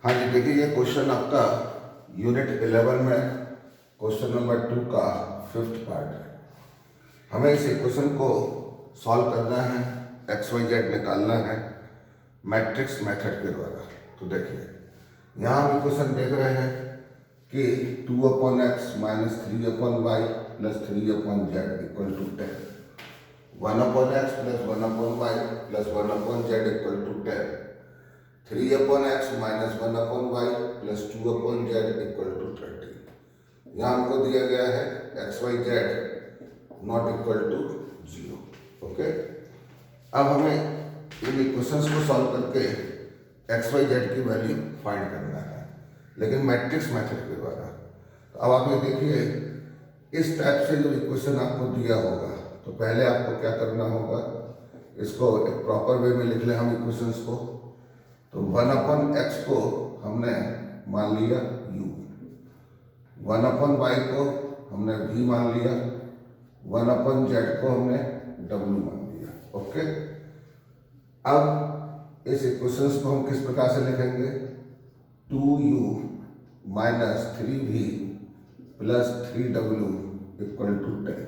हाँ जी, देखिए ये क्वेश्चन आपका यूनिट 11 में क्वेश्चन नंबर 2 का 5th पार्ट है। हमें इस इक्वेशन को सॉल्व करना है, एक्स वाई जेड निकालना है मैट्रिक्स मेथड के द्वारा। तो देखिए यहाँ हम इक्वेशन देख रहे हैं कि 2/x minus 3/y plus 3/z equal to 10, 1/x plus 1/y plus 1/z equal to 10, 3/x minus 1/y plus 2/z equal to 30। यहाँ हमको दिया गया है x y z not equal to 0। Okay, अब हमें इन इक्वेशंस को सॉल्व करके एक्स वाई जेड की वैल्यू फाइंड करना है, लेकिन मैट्रिक्स मेथड के द्वारा। तो अब आप ये देखिए, इस टाइप से जो इक्वेशन आपको दिया होगा तो पहले आपको क्या करना होगा, इसको एक प्रॉपर वे में लिख लें हम इक्वेशंस को। तो 1/x को हमने मान लिया u, 1/y को हमने v मान लिया, 1/z को हमने w मान लिया। ओके, अब इस इक्वेशंस को हम किस प्रकार से लिखेंगे, 2u minus 3v plus 3w equal to 10,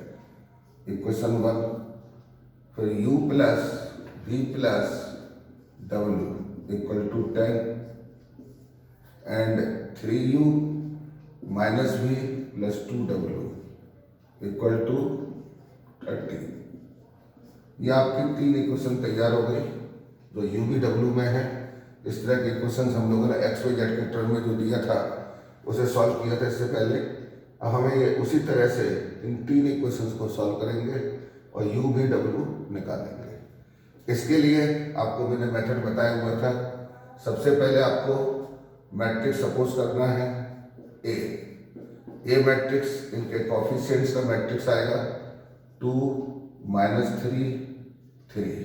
equation 1। फिर u plus v plus w equal to 10 and 3u minus v plus 2w equal to 30। ये आपकी 3 इक्वेशन तैयार हो गई जो u v w में है। इस तरह के इक्वेशन हम लोगों ने एक्स वाई जेड के टर्म में जो दिया था उसे सॉल्व किया था इससे पहले। अब हमें ये उसी तरह से इन 3 इक्वेशंस को सॉल्व करेंगे और u v w निकालेंगे। इसके लिए आपको मैंने मेथड बताया हुआ था। सबसे पहले आपको मैट्रिक्स सपोज करना है ए मैट्रिक्स, इनके कोफिशिएंट्स का मैट्रिक्स आएगा 2 माइनस 3 3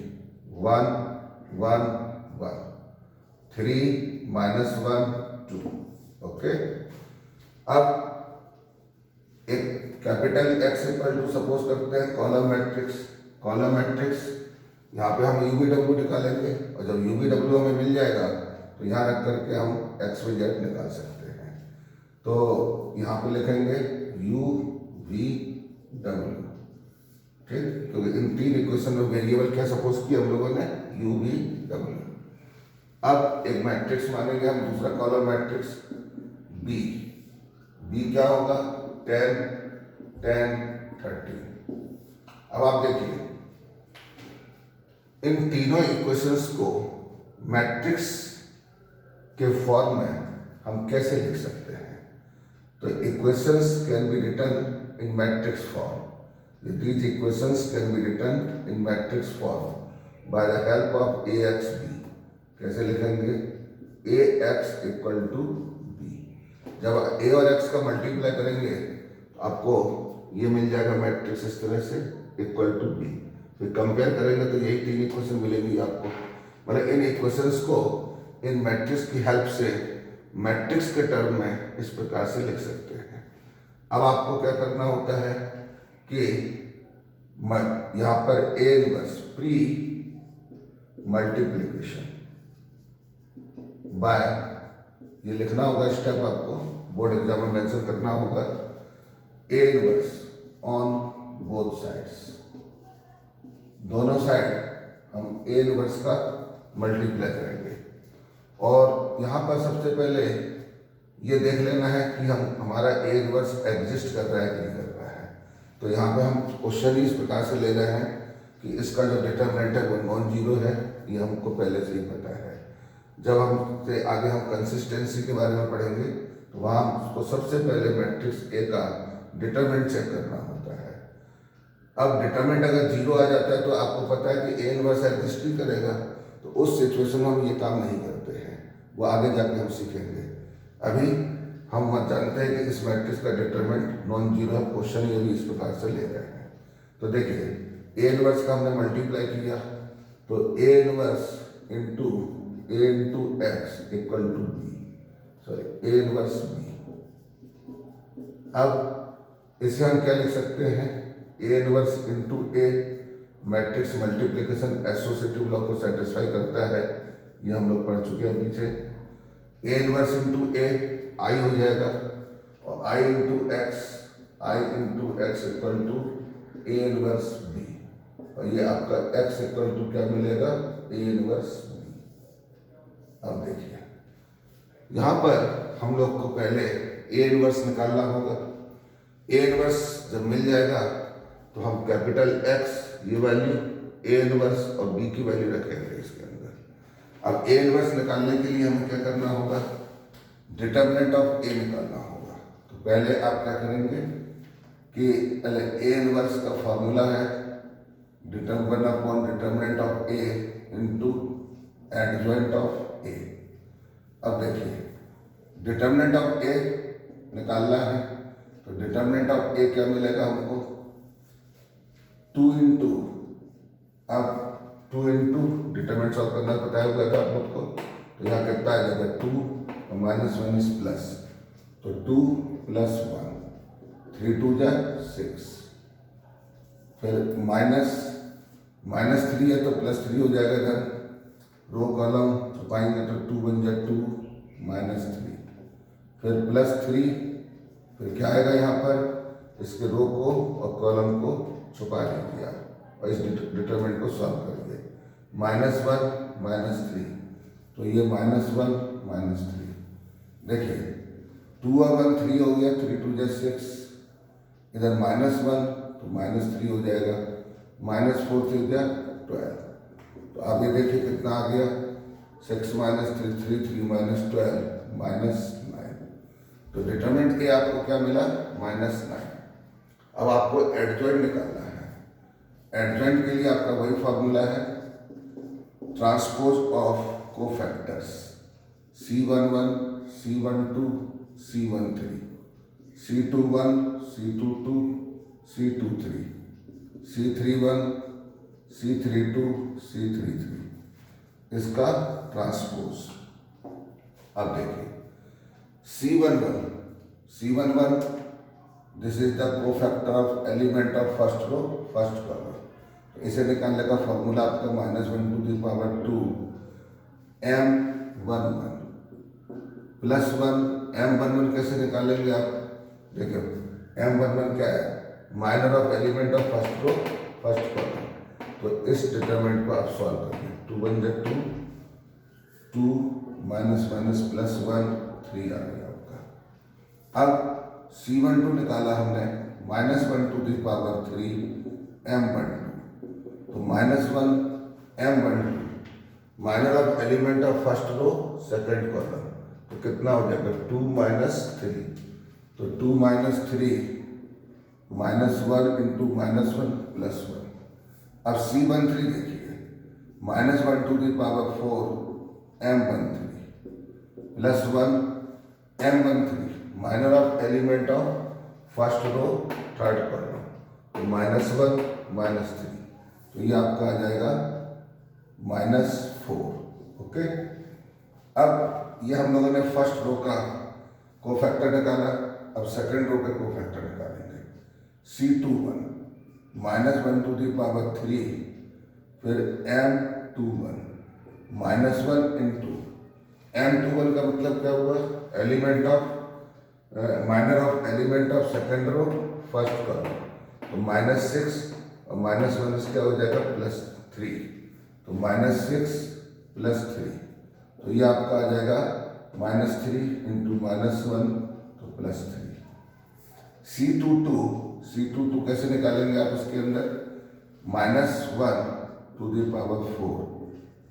1 1 1 3 माइनस 1 2। ओके, अब एक capital X equal to suppose करते हैं कॉलम मैट्रिक्स। यहाँ पे हम यू वी डब्ल्यू निकालेंगे और जब यू वी डब्ल्यू हमें मिल जाएगा तो यहाँ रख करके हम एक्स वाई जेड निकाल सकते हैं। तो यहाँ पे लिखेंगे यू वी डब्ल्यू, ठीक, क्योंकि इन 3 इक्वेशन में वेरिएबल क्या सपोज किया हम लोगों ने, यू वी डब्ल्यू। अब एक मैट्रिक्स मानेंगे हम, दूसरा कॉलम मैट्रिक्स बी क्या होगा, 10 10 30। अब आप देखिए इन तीनों इक्वेशंस को मैट्रिक्स के फॉर्म में हम कैसे लिख सकते हैं। तो equations can be written in matrix form. These equations can be written in matrix form by the help of A X B. कैसे लिखेंगे, A X equal to B. जब ए और एक्स का मल्टीप्लाई करेंगे तो आपको ये मिल जाएगा मैट्रिक्स इस तरह से, इक्वल टू बी। फिर कंपेयर करेंगे तो यही 3 इक्वेशन मिलेंगी आपको। मतलब इन इक्वेशंस को इन मैट्रिक्स की हेल्प से मैट्रिक्स के टर्म में इस प्रकार से लिख सकते हैं। अब आपको क्या करना होता है कि यहाँ पर A inverse pre multiplication bye, ये लिखना होगा स्टेप, आपको बोर्ड एग्जाम में मेंशन करना होगा, A inverse on both sides. दोनों साइड हम ए इनवर्स का मल्टीप्लाई करेंगे और यहाँ पर सबसे पहले ये देख लेना है कि हमारा ए इनवर्स एग्जिस्ट कर रहा है कि नहीं कर रहा है। तो यहाँ पे हम क्वेश्चन ही इस प्रकार से ले रहे हैं कि इसका जो डिटरमिनेंट है वो नॉन जीरो है, ये हमको पहले से ही पता है। जब हम से आगे हम कंसिस्टेंसी के बारे में पढ़ेंगे तो वहाँ हमको सबसे पहले मैट्रिक्स ए का डिटरमिनेंट चेक करना होता है। अब डिटरमिनेंट अगर जीरो आ जाता है तो आपको पता है कि ए इनवर्स एग्जिस्ट ही करेगा, तो उस सिचुएशन में हम ये काम नहीं करते हैं, वो आगे जाके हम सीखेंगे। अभी हम जानते हैं कि इस मैट्रिक्स का डिटरमिनेंट नॉन जीरो है, क्वेश्चन ये भी इस प्रकार से ले रहे हैं। तो देखिए ए इनवर्स का हमने मल्टीप्लाई किया तो A inverse into x equal to B, sorry A inverse B. अब इसे हम क्या लिख सकते हैं, A inverse into A, matrix multiplication associative law को सेटिस्फाई करता है, ये हम लोग पढ़ चुके हैं पीछे। ए इनवर्स इंटू ए आई हो जाएगा, और I into x equal to A inverse B, और ये आपका एक्स इक्वल टू क्या मिलेगा, ए इनवर्स बी। अब देखिए यहां पर हम लोग को पहले ए इनवर्स निकालना होगा। ए इनवर्स जब मिल जाएगा तो हम कैपिटल एक्स ये वैल्यू ए इनवर्स और बी की वैल्यू रखेंगे इसके अंदर। अब ए इनवर्स निकालने के लिए हमें क्या करना होगा, डिटर्मिनेंट ऑफ ए निकालना होगा। तो पहले आप क्या करेंगे कि ए इनवर्स का फॉर्मूला है determinant of A into adjoint of A. अब देखिए डिटर्मिनेंट ऑफ ए निकालना है, तो डिटर्मिनेंट ऑफ ए क्या मिलेगा हमको, 2 इंटू, अब 2 इंटू डिटर्मिनेंट सॉल्व करना बताया हुआ था आप लोग को, तो यहाँ कितना आ जाएगा 2 और -1 इज प्लस, तो 2 + 1, 3 2 जा 6, फिर -3 है तो +3 हो जाएगा इधर, रो कॉलम छुपाएंगे तो 2 बन जाए 2 -3, फिर +3, फिर क्या आएगा यहाँ पर, इसके रो को और कॉलम को छुपा दीजिए आप और इस डिटरमिनेंट को सॉल्व करिए। -1 -3, तो ये -1 -3, देखिए 2 और 1 3 हो गया, 3 2 जा 6, इधर -1 तो -3 हो जाएगा, -4 3 जा 12, तो आप ये देखिए कितना आ गया, 6 -3 3 3 -12 -9, तो डिटरमिनेंट ए आपको क्या मिला, -9। अब आपको एडजॉइंट निकालना है। एडजॉइंट के लिए आपका वही फॉर्मूला है, transpose of cofactors C11 C12 C13 C21 C22 C23 C31 C32 C33, इसका ट्रांसपोज। अब देखिए C11 this is the cofactor of element of first row first column, तो इसे निकालने का फॉर्मूला आपका -1 × 2 M11 +1 M11 कैसे निकालेंगे आप, देखिए M11 क्या है, minor of element of first row first column, तो इस डिटरमिनेंट को आप सॉल्व करिए, 2 बन जाए 2 2 -1 3 आ गया आपका। अब C12 निकाला हमने, -1 × 3 M12, तो -1 M12 minor of element of first row second column, तो कितना हो जाएगा 2 -3, तो 2 -3 -1 × -1 +1। अब C13 देखिए, -1 × 4 M13 +1 M13 minor of element of first row third column, तो -1 -3, तो ये आपका आ जाएगा -4। ओके, अब ये हम लोगों ने फर्स्ट रो का कोफैक्टर निकाला, अब सेकंड रो के कोफैक्टर निकालेंगे। C21 -1 × 3, फिर M21 -1 × M21 का मतलब क्या हुआ, element of minor of element of second row first column, तो -6 और -1 क्या हो जाएगा +3, तो -6 +3, तो ये आपका आ जाएगा -3 × -1 तो +3। C22 कैसे निकालेंगे आप, इसके अंदर -1 × 4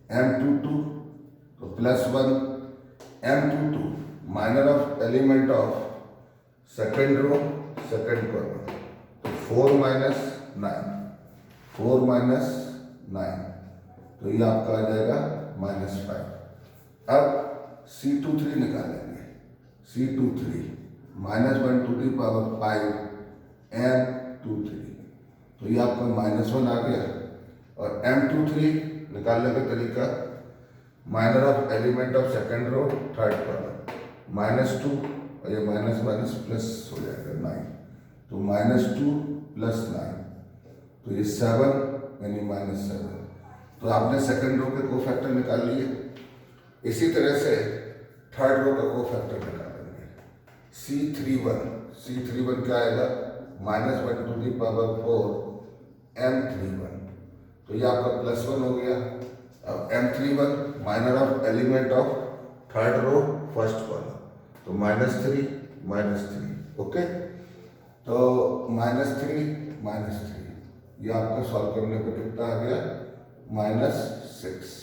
M22 तो +1 M22 minor of element of second row second column, तो 4 - 9, तो ये आपका आ जाएगा -5। अब C23 निकालेंगे, C23 -1 × 5 M23, तो ये आपका -1 आ गया, और M23 निकालने का तरीका, minor of element of second row third column, -2 और ये माइनस प्लस हो जाएगा 9, तो -2 + 9, तो ये 7 यानी -7, तो आपने सेकंड रो के कोफैक्टर निकाल लिए। इसी तरह से थर्ड रो का को फैक्टर निकालेंगे। C31 क्या आएगा, -1 टू दी पावर 4 M31, तो ये आपका +1 हो गया। अब M31 minor of element of third row first column, तो -3 ओके। तो -3 ये आपका सॉल्व करने पर कितना आ गया, -6।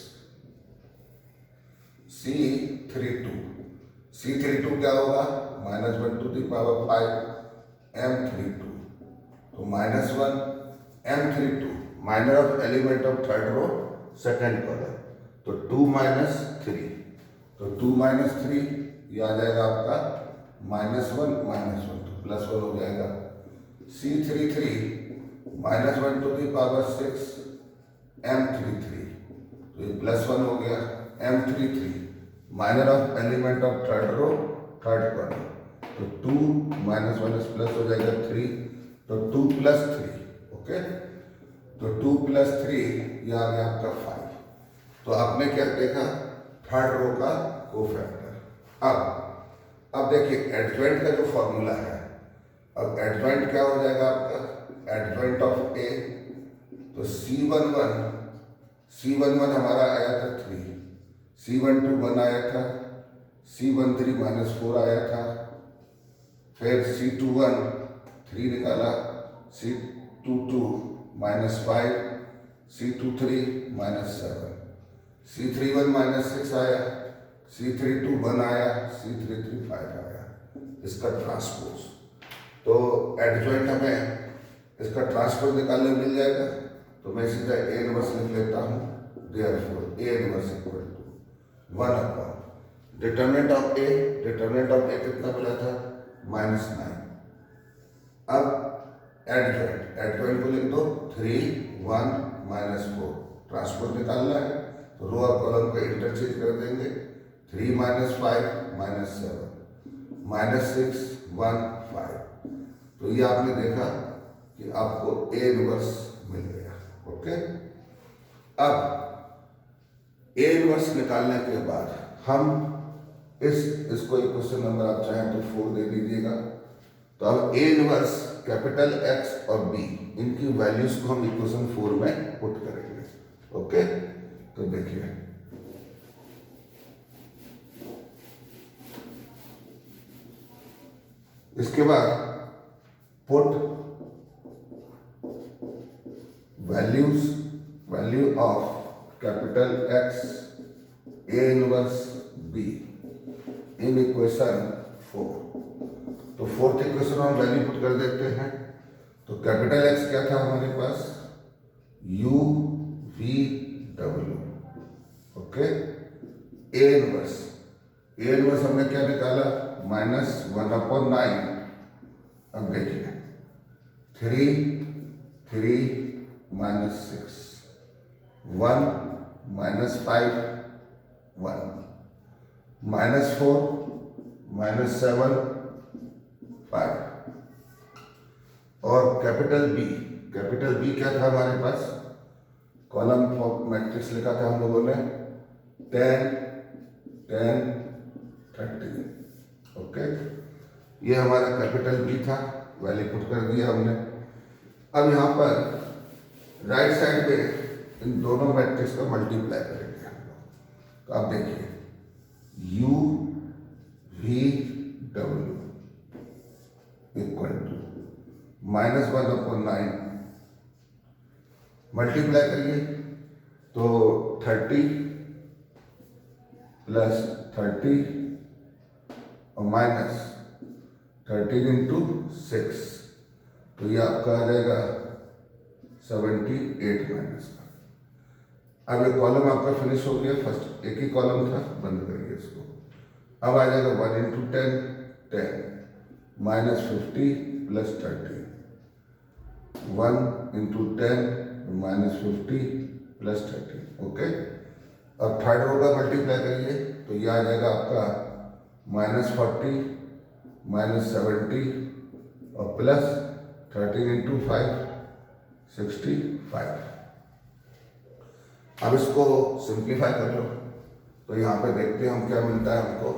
C32 क्या होगा, -1 टू दी पावर 5 M32, तो -1 M32 minor of element of third row second column, तो 2 - 3, तो 2 - 3 ये आ जाएगा आपका -1 तो +1 हो जाएगा। C33 -1 to the power 6 M33, तो ये +1 हो गया। M33 minor of element of third row third column, तो 2 - 1 प्लस हो जाएगा 3, तो 2 + 3 ओके, तो 2 + 3 ये आ गया आपका 5। तो आपने क्या देखा, थर्ड रो का कोफैक्टर। अब देखिए एडजॉइंट का जो फॉर्मूला है, अब एडजॉइंट क्या हो जाएगा आपका, एडजॉइंट ऑफ ए, तो C11 हमारा आया था 3, C12 1 आया था, C13 -4 आया था, फिर C21 3 निकाला, C22 -5, C23 -7, C31 -6 आया, C32 1 आया, C33 5 आया, इसका ट्रांसपोज। तो एडजॉइंट हमें इसका ट्रांसपोज निकालने मिल जाएगा, तो मैं सीधा A इनवर्स लिख लेता हूँ, therefore A inverse equal to 1/, determinant of A कितना मिला था, -9। अब एडजॉइंट को लिख दो, 3 1 -4, ट्रांसपोज निकालना है, तो रो और कॉलम को इंटरचेंज कर देंगे, 3 - 5 -7 -6 1 5, तो ये आपने देखा कि आपको A इनवर्स मिल गया ओके। अब A इनवर्स निकालने के बाद हम इसको क्वेश्चन नंबर आप चाहें तो 4 दे दीजिएगा। तो अब A इनवर्स कैपिटल X और B इनकी वैल्यूज को हम इक्वेशन 4 में पुट करेंगे ओके। तो देखिए इसके बाद put value of capital X A inverse B in equation 4। तो फोर्थ इक्वेशन हम वैल्यू पुट कर देते हैं। तो कैपिटल X क्या था हमारे पास, UVW ओके। A इनवर्स हमने क्या निकाला, -1/9। अब देखिए 3 3 -6 1 -5 1 -4 -7 5। और कैपिटल B क्या था हमारे पास, कॉलम मैट्रिक्स लिखा था हम लोगों ने 10 10 30 ओके। ये हमारा कैपिटल B था, वैल्यू पुट कर दिया हमने। अब यहाँ पर राइट साइड पे इन दोनों मैट्रिक्स का मल्टीप्लाई करेंगे हम लोग। तो आप देखिए UVW इक्वल टू -1/9 मल्टीप्लाई करिए तो 30 + 30 और -13 × 6, तो ये आपका आ जाएगा 78 माइनस का। अब ये कॉलम आपका फिनिश हो गया, फर्स्ट एक ही कॉलम था, बंद करिए इसको। अब आ जाएगा 1 × 10 10 -50 + 30 1 × 10 -50 + 30 ओके। अब थर्ड रो का मल्टीप्लाई करिए तो ये आ जाएगा आपका -40 -70 और +13 × 5 65। अब इसको सिंप्लीफाई कर लो तो यहाँ पे देखते हैं हम क्या मिलता है हमको।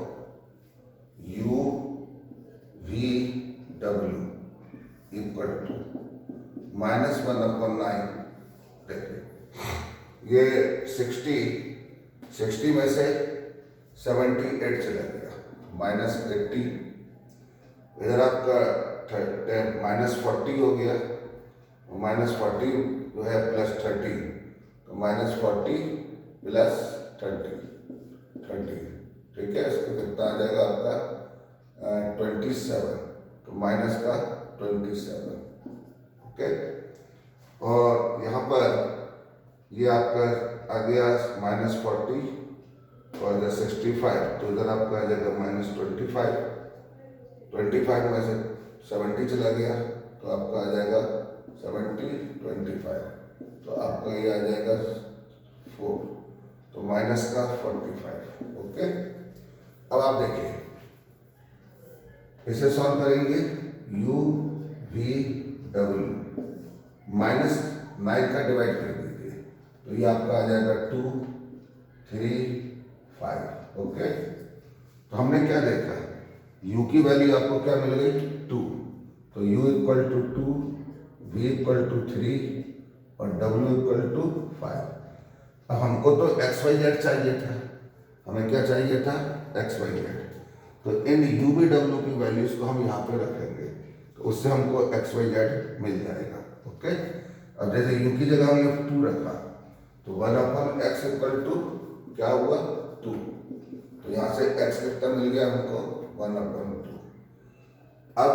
यू वी डब्ल्यू इक्वल टू -1/9। देखिए ये 60 में से 78 चला गया, -80। इधर आपका -40 हो गया, -40 जो है +30, तो -40 +30, ठीक है। इसको कितना आ जाएगा आपका 27, तो माइनस का 27, ओके। और यहाँ पर ये आपका आ गया -40 और इधर 65, तो इधर आपका आ जाएगा -25। 25 में से 70 चला गया, तो आपका आ जाएगा 70 25, तो आपका ये आ जाएगा 4, तो माइनस का 45, ओके। अब आप देखिए इसे सॉल्व करेंगे, u v w -9 का डिवाइड कर दीजिए, तो ये आपका आ जाएगा 2 3 5, ओके। तो हमने क्या देखा, u की वैल्यू आपको क्या मिल गई 2, तो u equal to 2, v equal to 3 और w इक्वल टू 5। अब हमको तो एक्स वाई जेड चाहिए था, हमें क्या चाहिए था एक्स वाई जेड, तो इन यू वी डब्ल्यू की वैल्यूज को हम यहाँ पे रखेंगे, तो उससे हमको एक्स वाई जेड मिल जाएगा, ओके। अब जैसे यू की जगह हमने 2 रखा, तो 1/x इक्वल टू क्या हुआ 2, तो यहाँ से x कितना मिल गया हमको 1/2। अब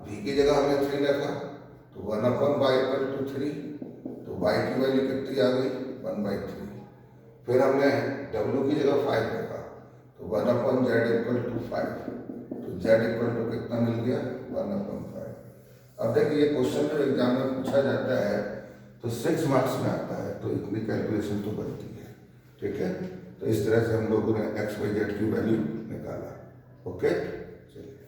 v की जगह हमने 3 रखा, तो 1/y इक्वल टू 3, तो y की वैल्यू कितनी आ गई 1/3। फिर हमने w की जगह 5 रखा, तो 1/z इक्वल टू 5, तो z इक्वल टू कितना मिल गया 1/5। अब देखिए ये क्वेश्चन जब एग्जाम में पूछा जाता है तो 6 मार्क्स में आता है, तो इतनी कैलकुलेशन तो बनती है, ठीक है। तो इस तरह से हम लोगों ने एक्स वाई जेड की वैल्यू निकाला, ओके। चलिए।